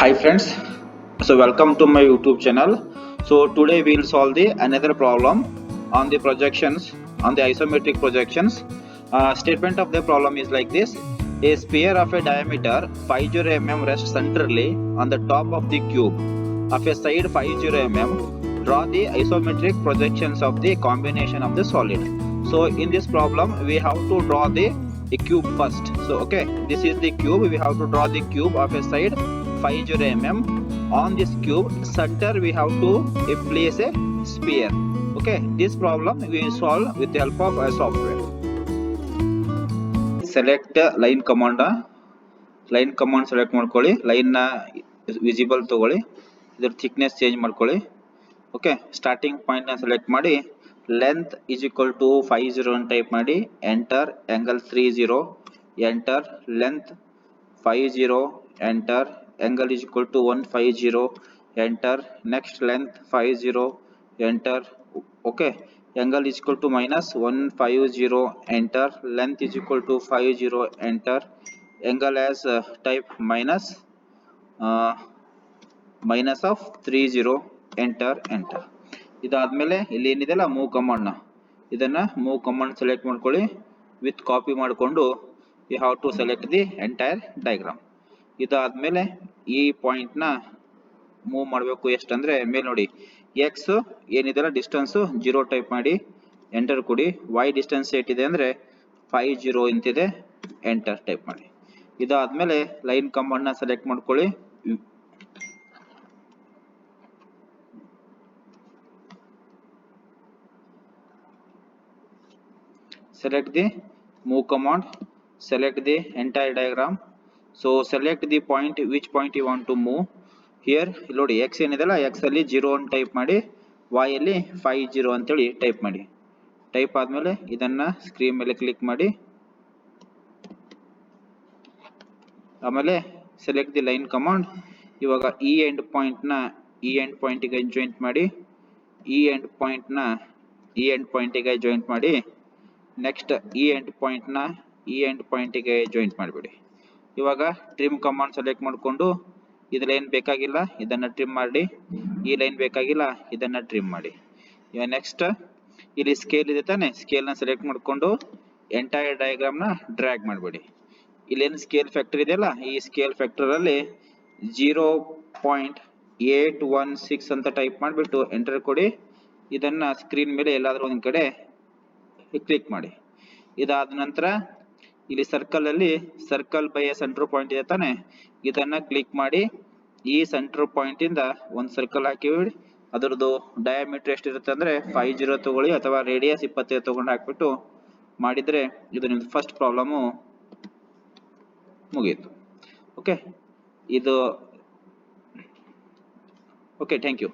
Hi friends, so welcome to my YouTube channel. So today we will solve the another problem on the projections, on the isometric projections. Statement of the problem is like this: a sphere of a diameter 50 mm rests centrally on the top of the cube of a side 50 mm. Draw the isometric projections of the combination of the solid. So in this problem we have to draw the cube first. So okay, this is the cube. We have to draw the cube of a side 50 mm. On this cube center we have to place a sphere. Okay, this problem we solve with the help of a software. Select line command. Line command select ಮಾಡ್ಕೊಳ್ಳಿ, ಲೈನ್ನ visible ತಗೊಳ್ಳಿ, ಇದರ thickness change ಮಾಡ್ಕೊಳ್ಳಿ. Okay, starting ಪಾಯಿಂಟ್ನ select ಮಾಡಿ length is equal to 50 ಅಂತ type ಮಾಡಿ, enter. Angle 30, enter. Length 50, enter. Angle is equal to 150, enter. Next length 50, enter. Okay, angle is equal to -150, enter. Length is equal to 50, enter. angle as type minus of 30, enter. ಇದಾದ್ಮೇಲೆ ಇಲ್ಲಿ ಏನಿದೆಲ್ಲ move command, ಇದನ್ನ move command select ಮಾಡ್ಕೊಳ್ಳಿ. With copy ಮಾಡಿಕೊಂಡು you have to select the entire diagram. ಇದಾದ್ಮೇಲೆ ಈ point ನ move ಮಾಡಬೇಕು. ಎಷ್ಟಂದ್ರೆ ಮೇಲೆ ನೋಡಿ, ಎಕ್ಸ್ ಏನಿದೆಲ್ಲ ಡಿಸ್ಟೆನ್ಸ್ 0 ಟೈಪ್ ಮಾಡಿ, ಎಂಟರ್ ಕೊಡಿ. ವೈ ಡಿಸ್ಟೆನ್ಸ್ ಏಟಿದೆ ಅಂದ್ರೆ 50 ಇಂತಿದೆ, ಎಂಟರ್ ಟೈಪ್ ಮಾಡಿ. ಇದಾದ್ಮೇಲೆ ಲೈನ್ ಕಮಾಂಡ್ ನ ಸೆಲೆಕ್ಟ್ ಮಾಡ್ಕೊಳ್ಳಿ. select the move command, select the entire diagram. So select the point, which point you want to move. Here ನೋಡಿ, x ಏನಿದೆಲ್ಲ x ಅಲ್ಲಿ 0 ಅಂತ ಟೈಪ್ ಮಾಡಿ, y ಅಲ್ಲಿ 50 ಅಂತೇಳಿ ಟೈಪ್ ಮಾಡಿ. ಟೈಪ್ ಆದ್ಮೇಲೆ ಇದನ್ನ ಸ್ಕ್ರೀನ್ ಮೇಲೆ ಕ್ಲಿಕ್ ಮಾಡಿ, ಆಮೇಲೆ ಸೆಲೆಕ್ಟ್ ದಿ ಲೈನ್ ಕಮಾಂಡ್. ಇವಾಗ ಈ ಎಂಡ್ ಪಾಯಿಂಟ್ ನ ಈ ಎಂಡ್ ಪಾಯಿಂಟಿಗೆ ಜಾಯಿಂಟ್ ಮಾಡಿ, ಈ ಎಂಡ್ ಪಾಯಿಂಟ್ ನ ಈ ಎಂಡ್ ಪಾಯಿಂಟಿಗೆ ಜಾಯಿಂಟ್ ಮಾಡಿ. ನೆಕ್ಸ್ಟ್ ಈ ಎಂಡ್ ಪಾಯಿಂಟ್ ನ ಈ ಎಂಡ್ ಪಾಯಿಂಟಿಗೆ ಜಾಯಿಂಟ್ ಮಾಡಿಬಿಡಿ. ಇವಾಗ ಟ್ರಿಮ್ ಕಮಾಂಡ್ ಸೆಲೆಕ್ಟ್ ಮಾಡಿಕೊಂಡು, ಇದು ಲೈನ್ ಬೇಕಾಗಿಲ್ಲ ಇದನ್ನ ಟ್ರಿಮ್ ಮಾಡಿ, ಈ ಲೈನ್ ಬೇಕಾಗಿಲ್ಲ ಇದನ್ನ ಟ್ರಿಮ್ ಮಾಡಿ. ಇವಾಗ ನೆಕ್ಸ್ಟ್ ಇಲ್ಲಿ ಸ್ಕೇಲ್ ಇದೆ ತಾನೆ, ಸ್ಕೇಲ್ ನ ಸೆಲೆಕ್ಟ್ ಮಾಡಿಕೊಂಡು ಎಂಟೈರ್ ಡಯಾಗ್ರಾಮ್ ನ ಡ್ರ್ಯಾಗ್ ಮಾಡಬೇಡಿ. ಇಲ್ಲೇನು ಸ್ಕೇಲ್ ಫ್ಯಾಕ್ಟರ್ ಇದೆಯಲ್ಲ, ಈ ಸ್ಕೇಲ್ ಫ್ಯಾಕ್ಟರ್ ಅಲ್ಲಿ 0.816 ಅಂತ ಟೈಪ್ ಮಾಡಿಬಿಟ್ಟು ಎಂಟರ್ ಕೊಡಿ. ಇದನ್ನ ಸ್ಕ್ರೀನ್ ಮೇಲೆ ಎಲ್ಲಾದ್ರೂ ಒಂದ್ ಕಡೆ ಕ್ಲಿಕ್ ಮಾಡಿ. ಇದಾದ ನಂತರ ಇಲ್ಲಿ ಸರ್ಕಲ್ ಅಲ್ಲಿ ಸರ್ಕಲ್ ಬೈ ಸೆಂಟರ್ ಪಾಯಿಂಟ್ ಇದೆ ತಾನೆ, ಇದನ್ನ ಕ್ಲಿಕ್ ಮಾಡಿ ಈ ಸೆಂಟರ್ ಪಾಯಿಂಟ್ ಇಂದ ಒಂದ್ ಸರ್ಕಲ್ ಹಾಕಿಬಿಡಿ. ಅದರದ್ದು ಡಯಾಮೀಟರ್ ಎಷ್ಟಿರುತ್ತೆ ಅಂದ್ರೆ 50 ತಗೊಳ್ಳಿ, ಅಥವಾ ರೇಡಿಯಸ್ 25 ತಗೊಂಡು ಹಾಕ್ಬಿಟ್ಟು ಮಾಡಿದ್ರೆ ಇದು ನಿಮ್ದು ಫಸ್ಟ್ ಪ್ರಾಬ್ಲಮ್ ಮುಗಿಯಿತು. ಓಕೆ, ಇದು ಓಕೆ, ಥ್ಯಾಂಕ್ ಯು.